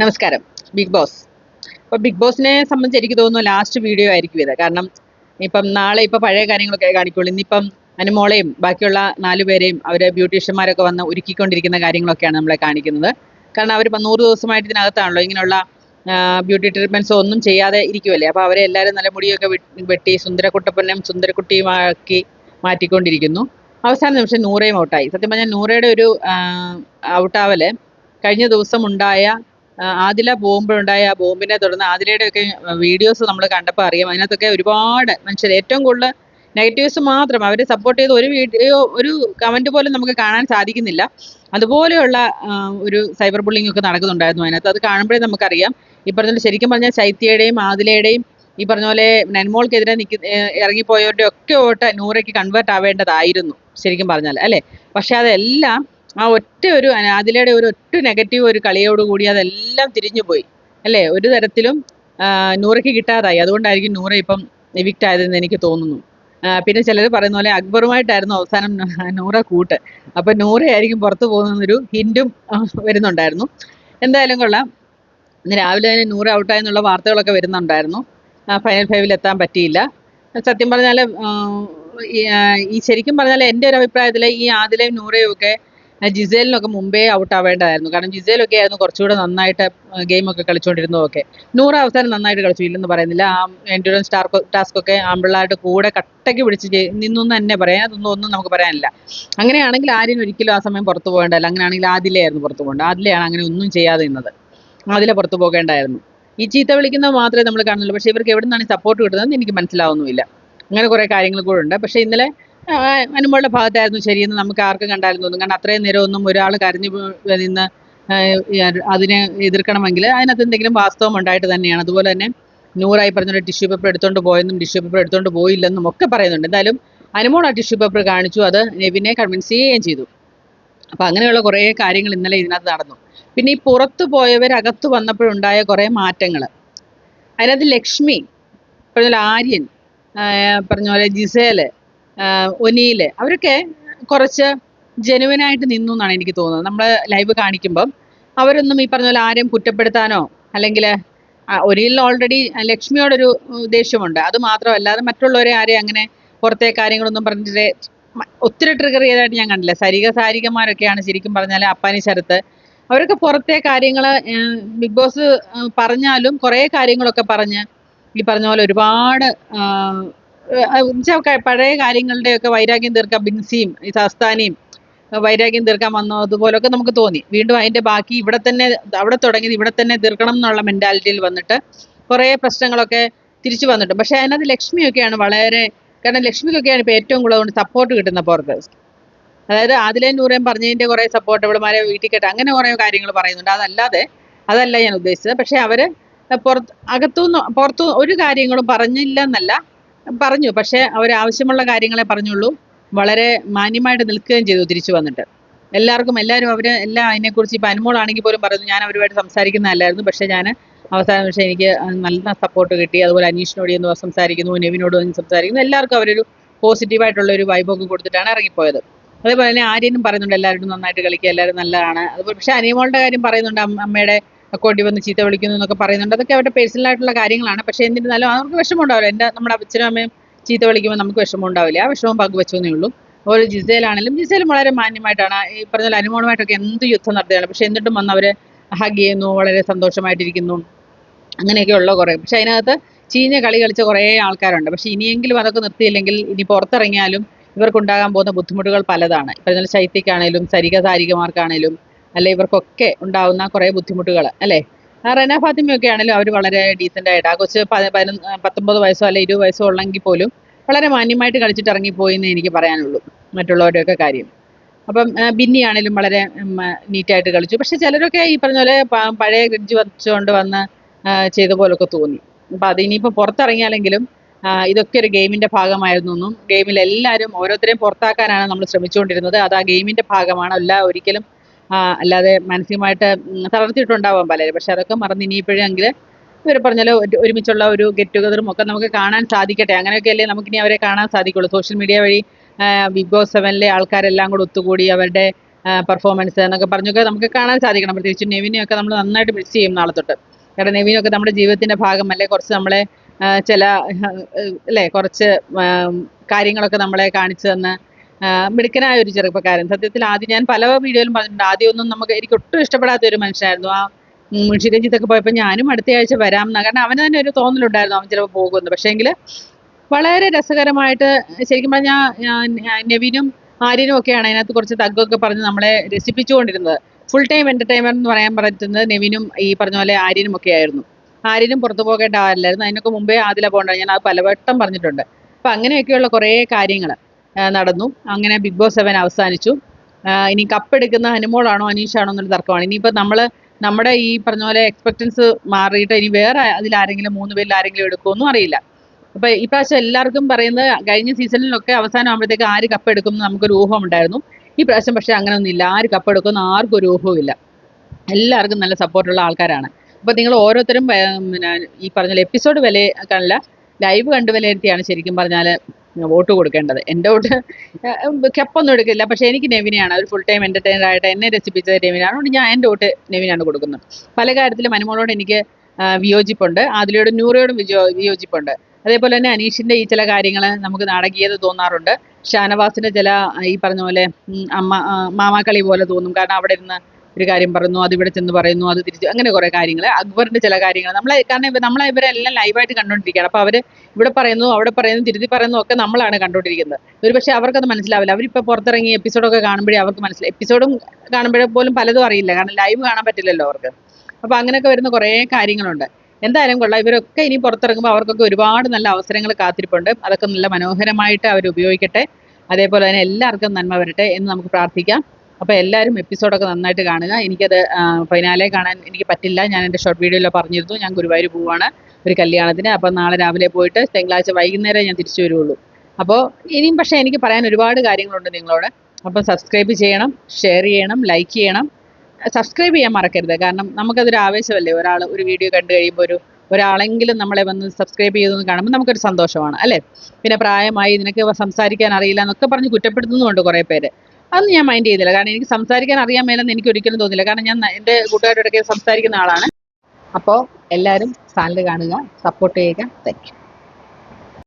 നമസ്കാരം. Big boss. അപ്പോൾ big ബോസിനെ സംബന്ധിച്ച് എനിക്ക് തോന്നുന്നു ലാസ്റ്റ് വീഡിയോ ആയിരിക്കും ഇത്. കാരണം ഇപ്പം നാളെ പഴയ കാര്യങ്ങളൊക്കെ കാണിക്കുള്ളൂ. ഇന്നിപ്പം അനുമോളെയും ബാക്കിയുള്ള 4 പേരെയും അവർ ബ്യൂട്ടീഷ്യന്മാരൊക്കെ വന്ന് ഒരുക്കിക്കൊണ്ടിരിക്കുന്ന കാര്യങ്ങളൊക്കെയാണ് നമ്മളെ കാണിക്കുന്നത്. കാരണം അവർ 100 ദിവസമായിട്ട് ഇതിനകത്താണല്ലോ ഇങ്ങനെയുള്ള ബ്യൂട്ടി ട്രീറ്റ്മെൻറ്റ്സോ ഒന്നും ചെയ്യാതെ ഇരിക്കുമല്ലേ. അപ്പോൾ അവരെ എല്ലാവരും നല്ല മുടിയൊക്കെ വെട്ടി സുന്ദരക്കുട്ടപ്പനും സുന്ദരക്കുട്ടിയുമാക്കി മാറ്റിക്കൊണ്ടിരിക്കുന്നു. അവസാന നിമിഷം നൂറയും ഔട്ടായി. സത്യം പറഞ്ഞാൽ നൂറയുടെ ഒരു ഔട്ടാവൽ കഴിഞ്ഞ ദിവസം ഉണ്ടായ ആദില ബോംബുണ്ടായ ആ ബോംബിനെ തുടർന്ന് ആദിലയുടെയൊക്കെ വീഡിയോസ് നമ്മൾ കണ്ടപ്പോൾ അറിയാം. അതിനകത്തൊക്കെ ഒരുപാട് മനുഷ്യർ ഏറ്റവും കൂടുതൽ നെഗറ്റീവ്സ് മാത്രം അവരെ സപ്പോർട്ട് ചെയ്ത് ഒരു വീഡിയോ ഒരു കമൻറ്റ് പോലും നമുക്ക് കാണാൻ സാധിക്കുന്നില്ല. അതുപോലെയുള്ള ഒരു സൈബർ ബുള്ളിംഗ് ഒക്കെ നടക്കുന്നുണ്ടായിരുന്നു അതിനകത്ത്. അത് കാണുമ്പോഴേ നമുക്കറിയാം ഈ പറഞ്ഞ ശരിക്കും പറഞ്ഞാൽ ശൈത്യയുടെയും ആദിലയുടെയും ഈ പറഞ്ഞ പോലെ നന്മോൾക്കെതിരെ ഇറങ്ങിപ്പോയവരുടെ ഒക്കെ വോട്ട് നൂറയ്ക്ക് കൺവേർട്ട് ആവേണ്ടതായിരുന്നു ശരിക്കും പറഞ്ഞാൽ അല്ലേ. പക്ഷെ അതെല്ലാം ആ ഒറ്റ ഒരു അതിലയുടെ ഒറ്റ നെഗറ്റീവ് ഒരു കളിയോട് കൂടി അതെല്ലാം തിരിഞ്ഞു പോയി അല്ലേ. ഒരു തരത്തിലും നൂറയ്ക്ക് കിട്ടാതായി. അതുകൊണ്ടായിരിക്കും നൂറ ഇപ്പം എവിക്റ്റ് ആയതെന്ന് എനിക്ക് തോന്നുന്നു. പിന്നെ ചിലർ പറയുന്ന പോലെ അക്ബറുമായിട്ടായിരുന്നു അവസാനം നൂറ കൂട്ട്. അപ്പം നൂറയായിരിക്കും പുറത്തു പോകുന്നൊരു ഹിൻറ്റും വരുന്നുണ്ടായിരുന്നു. എന്തായാലും കൊള്ളാം. ഇന്ന് രാവിലെ തന്നെ നൂറ ഔട്ടായെന്നുള്ള വാർത്തകളൊക്കെ വരുന്നുണ്ടായിരുന്നു. ഫൈനൽ 5-ൽ എത്താൻ പറ്റിയില്ല. സത്യം പറഞ്ഞാൽ ഈ ശരിക്കും പറഞ്ഞാൽ എൻ്റെ ഒരു അഭിപ്രായത്തിൽ ഈ ആദിലയും നൂറയും ഒക്കെ ജിസേലിനൊക്കെ മുമ്പേ ഔട്ട് ആവേണ്ടതായിരുന്നു. കാരണം ജിസേലൊക്കെ ആയിരുന്നു കുറച്ചുകൂടെ നന്നായിട്ട് ഗെയിമൊക്കെ കളിച്ചുകൊണ്ടിരുന്നതൊക്കെ. നൂറ് അവസാനം നന്നായിട്ട് കളിച്ചു, ഇല്ലെന്ന് പറയുന്നില്ല. ആ എൻഡ്യൂറൻസ് ടാസ്ക് ഒക്കെ ആമ്പിള്ളായിട്ട് കൂടെ കട്ടയ്ക്ക് പിടിച്ച് നിന്നു എന്ന് തന്നെ പറയാം. ഒന്നും നമുക്ക് പറയാനില്ല. അങ്ങനെയാണെങ്കിൽ ആരും ഒരിക്കലും ആ സമയം പുറത്തു പോകേണ്ടതല്ല. അങ്ങനെയാണെങ്കിൽ ആദിലയായിരുന്നു പുറത്തു പോകേണ്ടത്. ആദിലയാണ് അങ്ങനെ ഒന്നും ചെയ്യാതെ നിന്നത്. ആദില പുറത്തു പോകേണ്ടായിരുന്നു. ഈ ചീത്ത വിളിക്കുന്നത് മാത്രമേ നമ്മൾ കാണുന്നുള്ളൂ. പക്ഷേ ഇവർക്ക് എവിടെ നിന്നാണ് സപ്പോർട്ട് കിട്ടുന്നതെന്ന് എനിക്ക് മനസ്സിലാവുന്നുമില്ല. അങ്ങനെ കുറേ കാര്യങ്ങൾ കൂടെ ഉണ്ട്. പക്ഷേ ഇന്നലെ അനുമോളുടെ ഭാഗത്തായിരുന്നു ശരിയെന്ന് നമുക്ക് ആർക്കും കണ്ടാലും തോന്നും. കാരണം അത്രയും നേരം ഒന്നും ഒരാൾ കരഞ്ഞു നിന്ന് അതിനെ എതിർക്കണമെങ്കിൽ അതിനകത്ത് എന്തെങ്കിലും വാസ്തവം ഉണ്ടായിട്ട് തന്നെയാണ്. അതുപോലെ തന്നെ നൂറായി പറഞ്ഞൊരു ടിഷ്യൂ പേപ്പർ എടുത്തുകൊണ്ട് പോയെന്നും ടിഷ്യൂ പേപ്പർ എടുത്തുകൊണ്ട് പോയില്ലെന്നും ഒക്കെ പറയുന്നുണ്ട്. എന്തായാലും അനുമോൾ ആ ടിഷ്യൂ പേപ്പർ കാണിച്ചു, അത് നെവിനെ കൺവിൻസ് ചെയ്യുകയും ചെയ്തു. അപ്പം അങ്ങനെയുള്ള കുറേ കാര്യങ്ങൾ ഇന്നലെ ഇതിനകത്ത് നടന്നു. പിന്നെ ഈ പുറത്തു പോയവരകത്ത് വന്നപ്പോഴുണ്ടായ കുറേ മാറ്റങ്ങൾ അതിനകത്ത് ലക്ഷ്മി പറഞ്ഞ ആര്യൻ പറഞ്ഞ പോലെ ജിസേല് ഒനീല് അവരൊക്കെ കുറച്ച് ജെനുവിനായിട്ട് നിന്നു എന്നാണ് എനിക്ക് തോന്നുന്നത്. നമ്മൾ ലൈവ് കാണിക്കുമ്പം അവരൊന്നും ഈ പറഞ്ഞ പോലെ ആരെയും കുറ്റപ്പെടുത്താനോ അല്ലെങ്കിൽ ഒനീലിന് ഓൾറെഡി ലക്ഷ്മിയോടൊരു ദേഷ്യമുണ്ട്. അത് മാത്രമല്ലാതെ മറ്റുള്ളവരെ ആരെയും അങ്ങനെ പുറത്തെ കാര്യങ്ങളൊന്നും പറഞ്ഞിട്ട് ഒത്തിരി ട്രിഗർ ചെയ്തതായിട്ട് ഞാൻ കണ്ടില്ല. സാരികമാരൊക്കെയാണ് ശരിക്കും പറഞ്ഞാൽ അപ്പാനി ശരത്ത് അവരൊക്കെ പുറത്തെ കാര്യങ്ങൾ ബിഗ് ബോസ് പറഞ്ഞാലും കുറേ കാര്യങ്ങളൊക്കെ പറഞ്ഞ് ഈ പറഞ്ഞ പോലെ ഒരുപാട് പഴയ കാര്യങ്ങളുടെയൊക്കെ വൈരാഗ്യം തീർക്കാൻ ബിൻസിയും ഈ സസ്താനിയും വൈരാഗ്യം തീർക്കാൻ വന്നോ അതുപോലൊക്കെ നമുക്ക് തോന്നി. വീണ്ടും അതിൻ്റെ ബാക്കി അവിടെ തുടങ്ങിയത് ഇവിടെ തന്നെ തീർക്കണം എന്നുള്ള മെൻറ്റാലിറ്റിയിൽ വന്നിട്ട് കുറേ പ്രശ്നങ്ങളൊക്കെ തിരിച്ചു വന്നിട്ട്. പക്ഷേ അതിനകത്ത് ലക്ഷ്മിയൊക്കെയാണ് വളരെ, കാരണം ലക്ഷ്മിക്കൊക്കെയാണ് ഇപ്പോൾ ഏറ്റവും കൂടുതൽ സപ്പോർട്ട് കിട്ടുന്ന പുറത്ത്. അതായത് ആദിലയും നൂറയും പറഞ്ഞതിൻ്റെ കുറേ സപ്പോർട്ട് ഇവളുമാരെ വീട്ടിൽ കേട്ട് അങ്ങനെ കുറേ കാര്യങ്ങൾ പറയുന്നുണ്ട്. അതല്ല ഞാൻ ഉദ്ദേശിച്ചത്. പക്ഷേ അവർ പുറത്തു ഒരു കാര്യങ്ങളും പറഞ്ഞില്ല എന്നല്ല, പറഞ്ഞു. പക്ഷേ അവരാവശ്യമുള്ള കാര്യങ്ങളെ പറഞ്ഞുള്ളൂ. വളരെ മാന്യമായിട്ട് നിൽക്കുകയും ചെയ്തു തിരിച്ചു വന്നിട്ട്. എല്ലാവരും എല്ലാം അതിനെക്കുറിച്ച് ഇപ്പം അനുമോളാണെങ്കിൽ പോലും പറയുന്നു ഞാൻ അവരുമായിട്ട് സംസാരിക്കുന്നതല്ലായിരുന്നു, പക്ഷേ ഞാൻ അവസാനം പക്ഷേ എനിക്ക് നല്ല സപ്പോർട്ട് കിട്ടി. അതുപോലെ അനീഷിനോട് എന്ന് സംസാരിക്കുന്നു, നെവിനോട് സംസാരിക്കുന്നു. എല്ലാവർക്കും അവരൊരു പോസിറ്റീവായിട്ടുള്ള ഒരു വൈബൊക്കെ കൊടുത്തിട്ടാണ് ഇറങ്ങിപ്പോയത്. അതേപോലെ തന്നെ ആര്യനും പറയുന്നുണ്ട് എല്ലാവരും നന്നായിട്ട് കളിക്കുക, എല്ലാവരും നല്ലതാണ്. അതുപോലെ പക്ഷേ അനിമോളുടെ കാര്യം പറയുന്നുണ്ട്, അമ്മയുടെ അക്കൗണ്ടിൽ വന്ന് ചീത്ത വിളിക്കുന്നു എന്നൊക്കെ പറയുന്നുണ്ട്. അതൊക്കെ അവരുടെ പേഴ്സണലായിട്ടുള്ള കാര്യങ്ങളാണ്. പക്ഷേ എന്നിരുന്നാലും അവർക്ക് വിഷമം ഉണ്ടാവില്ല. നമ്മുടെ അച്ഛനും അമ്മയും ചീത്ത വിളിക്കുമ്പോൾ നമുക്ക് വിഷമം ഉണ്ടാവില്ല. ആ വിഷമം പങ്കുവെച്ചേ ഉള്ളൂ. അതുപോലെ ജിസേലാണെങ്കിലും ജിസേലും വളരെ മാന്യമായിട്ടാണ് ഈ പറഞ്ഞ അനുമോളുമായിട്ടൊക്കെ എന്ത് യുദ്ധം നടത്തുകയാണ്. പക്ഷേ എന്നിട്ടും വന്ന് അവർ ഹഗ് ചെയ്യുന്നു, വളരെ സന്തോഷമായിട്ടിരിക്കുന്നു. അങ്ങനെയൊക്കെയുള്ള കുറേ. പക്ഷെ അതിനകത്ത് ചീഞ്ഞ കളി കളിച്ച കുറേ ആൾക്കാരുണ്ട്. പക്ഷേ ഇനിയെങ്കിലും അതൊക്കെ നിർത്തിയില്ലെങ്കിൽ ഇനി പുറത്തിറങ്ങിയാലും ഇവർക്കുണ്ടാകാൻ പോകുന്ന ബുദ്ധിമുട്ടുകൾ പലതാണ്. ഇപ്പം ഇതിൽ ശൈത്യക്കാണേലും സരികമാർക്കാണേലും അല്ലെ ഇവർക്കൊക്കെ ഉണ്ടാവുന്ന കുറേ ബുദ്ധിമുട്ടുകൾ അല്ലേ. റെന ഫാത്തിമയൊക്കെ ആണെങ്കിലും അവർ വളരെ ഡീസൻ്റായിട്ട് ആ കൊച്ച് 19 വയസ്സോ അല്ലെ 20 വയസ്സോ ഉള്ളെങ്കിൽ പോലും വളരെ മാന്യമായിട്ട് കളിച്ചിട്ട് ഇറങ്ങിപ്പോയി എന്നേ എനിക്ക് പറയാനുള്ളൂ മറ്റുള്ളവരുടെയൊക്കെ കാര്യം. അപ്പം ബിന്നി ആണെങ്കിലും വളരെ നീറ്റായിട്ട് കളിച്ചു. പക്ഷെ ചിലരൊക്കെ ഈ പറഞ്ഞ പോലെ പഴയ ഗ്രിഡ്ജ് വച്ചുകൊണ്ട് വന്ന് ചെയ്ത പോലൊക്കെ തോന്നി. അപ്പം അതിനിയിപ്പോൾ പുറത്തിറങ്ങിയാലെങ്കിലും ഇതൊക്കെ ഒരു ഗെയിമിൻ്റെ ഭാഗമായിരുന്നു എന്നും ഗെയിമിൽ എല്ലാവരും ഓരോരുത്തരെയും പുറത്താക്കാനാണ് നമ്മൾ ശ്രമിച്ചുകൊണ്ടിരുന്നത്. അത് ആ ഗെയിമിൻ്റെ ഭാഗമാണ്, ഒരിക്കലും അല്ലാതെ മാനസികമായിട്ട് തളർത്തിയിട്ടുണ്ടാവാം പലരും. പക്ഷെ അതൊക്കെ മറന്ന് ഇനിയിപ്പോഴെങ്കിൽ ഇവർ പറഞ്ഞാൽ ഒരുമിച്ചുള്ള ഒരു ഗെറ്റ് ടുഗദറും ഒക്കെ നമുക്ക് കാണാൻ സാധിക്കട്ടെ. അങ്ങനെയൊക്കെയല്ലേ നമുക്കിനി അവരെ കാണാൻ സാധിക്കുള്ളൂ. സോഷ്യൽ മീഡിയ വഴി ബിഗ് ബോസ് 7-ലെ ആൾക്കാരെല്ലാം കൂടെ ഒത്തുകൂടി അവരുടെ പെർഫോമൻസ് എന്നൊക്കെ പറഞ്ഞൊക്കെ നമുക്ക് കാണാൻ സാധിക്കണം. പ്രത്യേകിച്ച് നെവിനെയൊക്കെ നമ്മൾ നന്നായിട്ട് മിസ് ചെയ്യും നാളെ തൊട്ട്. കാരണം നെവിനൊക്കെ നമ്മുടെ ജീവിതത്തിന്റെ ഭാഗമല്ലേ, കുറച്ച് നമ്മളെ ചില അല്ലേ കുറച്ച് കാര്യങ്ങളൊക്കെ നമ്മളെ കാണിച്ചു തന്ന് മിടുക്കനായ ഒരു ചെറുപ്പക്കാരൻ. സത്യത്തിൽ ആദ്യം ഞാൻ പല വീഡിയോയിലും പറഞ്ഞിട്ടുണ്ട്, ആദ്യമൊന്നും നമുക്ക് എനിക്ക് ഒട്ടും ഇഷ്ടപ്പെടാത്ത ഒരു മനുഷ്യനായിരുന്നു. ആ മുൻഷിരഞ്ജിത്തൊക്കെ പോയപ്പോൾ ഞാനും അടുത്ത ആഴ്ച വരാം എന്ന്, കാരണം അവന് തന്നെ ഒരു തോന്നലുണ്ടായിരുന്നു അവൻ ചിലപ്പോൾ പോകുമെന്ന്. പക്ഷേങ്കിൽ വളരെ രസകരമായിട്ട് ശരിക്കും പറഞ്ഞാൽ നെവിനും ആര്യനും ഒക്കെയാണ് അതിനകത്ത് കുറച്ച് തഗ്ഗൊക്കെ പറഞ്ഞ് നമ്മളെ രസിപ്പിച്ചുകൊണ്ടിരുന്നത്. ഫുൾ ടൈം എന്റർടൈൻമെന്റ് എന്ന് പറയാൻ പറ്റുന്നത് നെവിനും ഈ പറഞ്ഞ പോലെ ആര്യനും ഒക്കെ ആയിരുന്നു. ആര്യനും പുറത്തു പോകേണ്ട ആളല്ലായിരുന്നു, അതിനൊക്കെ മുമ്പേ ആദില പോകേണ്ട, ഞാൻ അത് പലവട്ടം പറഞ്ഞിട്ടുണ്ട്. അപ്പം അങ്ങനെയൊക്കെയുള്ള കുറേ കാര്യങ്ങൾ നടന്നു. അങ്ങനെ ബിഗ് ബോസ് 7 അവസാനിച്ചു. ഇനി കപ്പെടുക്കുന്ന ഹനുമോളാണോ അനീഷാണോ എന്നൊരു തർക്കമാണ്. ഇനിയിപ്പോൾ നമ്മുടെ ഈ പറഞ്ഞ പോലെ എക്സ്പെക്ടൻസ് മാറിയിട്ട് ഇനി വേറെ അതിലാരെങ്കിലും 3 പേരിൽ ആരെങ്കിലും എടുക്കുമെന്നും അറിയില്ല. അപ്പൊ ഇപ്രാവശ്യം എല്ലാവർക്കും പറയുന്നത് കഴിഞ്ഞ സീസണിലൊക്കെ അവസാനം ആകുമ്പോഴത്തേക്ക് ആര് കപ്പെടുക്കും എന്ന് നമുക്കൊരു ഊഹം ഉണ്ടായിരുന്നു. ഈ പ്രാവശ്യം പക്ഷേ അങ്ങനെയൊന്നും ഇല്ല. ആര് കപ്പെടുക്കുമെന്ന് ആർക്കും ഒരു ഊഹവും ഇല്ല. എല്ലാവർക്കും നല്ല സപ്പോർട്ടുള്ള ആൾക്കാരാണ്. അപ്പോൾ നിങ്ങൾ ഓരോരുത്തരും പിന്നെ ഈ പറഞ്ഞ എപ്പിസോഡ് കല്ല ലൈവ് കണ്ട് വിലയിരുത്തിയാണ് ശരിക്കും പറഞ്ഞാൽ വോട്ട് കൊടുക്കേണ്ടത്. എൻ്റെ വോട്ട് കെപ്പൊന്നും എടുക്കില്ല, പക്ഷേ എനിക്ക് നെവിനെയാണ് ഒരു ഫുൾ ടൈം എൻ്റർടൈനർ ആയിട്ട് എന്നെ രസിപ്പിച്ചത് നെവിനാണ്. അതുകൊണ്ട് ഞാൻ എൻ്റെ വോട്ട് നെവിനാണ് കൊടുക്കുന്നത്. പല കാര്യത്തിലും അനുമോളോട് എനിക്ക് വിയോജിപ്പുണ്ട്, ആദിലയോടും നൂറയോടും വിയോജിപ്പുണ്ട്. അതേപോലെ തന്നെ അനീഷിൻ്റെ ഈ ചില കാര്യങ്ങൾ നമുക്ക് നാടകീയത തോന്നാറുണ്ട്. ഷാനവാസിൻ്റെ ചില ഈ പറഞ്ഞ പോലെ മാമാക്കളി പോലെ തോന്നും. കാരണം അവിടെ ഇരുന്ന് ഒരു കാര്യം പറയുന്നു, അത് ഇവിടെ ചെന്ന് പറയുന്നു, അത് തിരിച്ചു, അങ്ങനെ കുറേ കാര്യങ്ങൾ. അക്ബറിൻ്റെ ചില കാര്യങ്ങൾ കാരണം നമ്മളെ ഇവരെല്ലാം ലൈവായിട്ട് കണ്ടുകൊണ്ടിരിക്കുകയാണ്. അപ്പോൾ അവർ ഇവിടെ പറയുന്നു, അവിടെ പറയുന്നു, തിരുത്തി പറയുന്നു ഒക്കെ നമ്മളാണ് കണ്ടുകൊണ്ടിരിക്കുന്നത്. ഒരുപക്ഷെ അവർക്കത് മനസ്സിലാവില്ല. അവരിപ്പോൾ പുറത്തിറങ്ങി എപ്പിസോഡൊക്കെ കാണുമ്പോഴേ അവർക്ക് മനസ്സിലായി. എപ്പിസോഡും കാണുമ്പോഴേ പോലും പലതും അറിയില്ല, കാരണം ലൈവ് കാണാൻ പറ്റില്ലല്ലോ അവർക്ക്. അപ്പോൾ അങ്ങനെയൊക്കെ വരുന്ന കുറേ കാര്യങ്ങളുണ്ട്. എന്തായാലും കൊള്ളാം. ഇവരൊക്കെ ഇനി പുറത്തിറങ്ങുമ്പോൾ അവർക്കൊക്കെ ഒരുപാട് നല്ല അവസരങ്ങൾ കാത്തിരിപ്പുണ്ട്. അതൊക്കെ നല്ല മനോഹരമായിട്ട് അവർ ഉപയോഗിക്കട്ടെ. അതേപോലെ തന്നെ എല്ലാവർക്കും നന്മ വരട്ടെ എന്ന് നമുക്ക് പ്രാർത്ഥിക്കാം. അപ്പോൾ എല്ലാവരും എപ്പിസോഡൊക്കെ നന്നായിട്ട് കാണുക. എനിക്കത് ഫൈനാലെ കാണാൻ എനിക്ക് പറ്റില്ല. ഞാൻ എൻ്റെ ഷോർട്ട് വീഡിയോയിൽ പറഞ്ഞിരുന്നു, ഞാൻ ഗുരുവായൂർ പോവുകയാണ് ഒരു കല്യാണത്തിന്. അപ്പോൾ നാളെ രാവിലെ പോയിട്ട് തിങ്കളാഴ്ച വൈകുന്നേരം ഞാൻ തിരിച്ചു വരുള്ളൂ. അപ്പോൾ ഇനിയും പക്ഷേ എനിക്ക് പറയാൻ ഒരുപാട് കാര്യങ്ങളുണ്ട് നിങ്ങളോട്. അപ്പോൾ സബ്സ്ക്രൈബ് ചെയ്യണം, ഷെയർ ചെയ്യണം, ലൈക്ക് ചെയ്യണം. സബ്സ്ക്രൈബ് ചെയ്യാൻ മറക്കരുത്. കാരണം നമുക്കതൊരു ആവേശമല്ലേ, ഒരാൾ ഒരു വീഡിയോ കണ്ടു കഴിയുമ്പോൾ ഒരാളെങ്കിലും നമ്മളെ വന്ന് സബ്സ്ക്രൈബ് ചെയ്തെന്ന് കാണുമ്പോൾ നമുക്കൊരു സന്തോഷമാണ് അല്ലേ. പിന്നെ പ്രായമായി നിനക്ക് സംസാരിക്കാൻ അറിയില്ല എന്നൊക്കെ പറഞ്ഞ് കുറ്റപ്പെടുത്തുന്നുമുണ്ട് കുറേ പേര്. അതൊന്നും ഞാൻ മൈൻഡ് ചെയ്തില്ല, കാരണം എനിക്ക് സംസാരിക്കാൻ അറിയാൻ മേലെന്ന് എനിക്ക് ഒരിക്കലും തോന്നില്ല. കാരണം ഞാൻ എൻ്റെ കൂട്ടുകാരോടൊക്കെ സംസാരിക്കുന്ന ആളാണ്. അപ്പോൾ എല്ലാവരും ചാനൽ കാണുക, സപ്പോർട്ട് ചെയ്യുക. Thank you.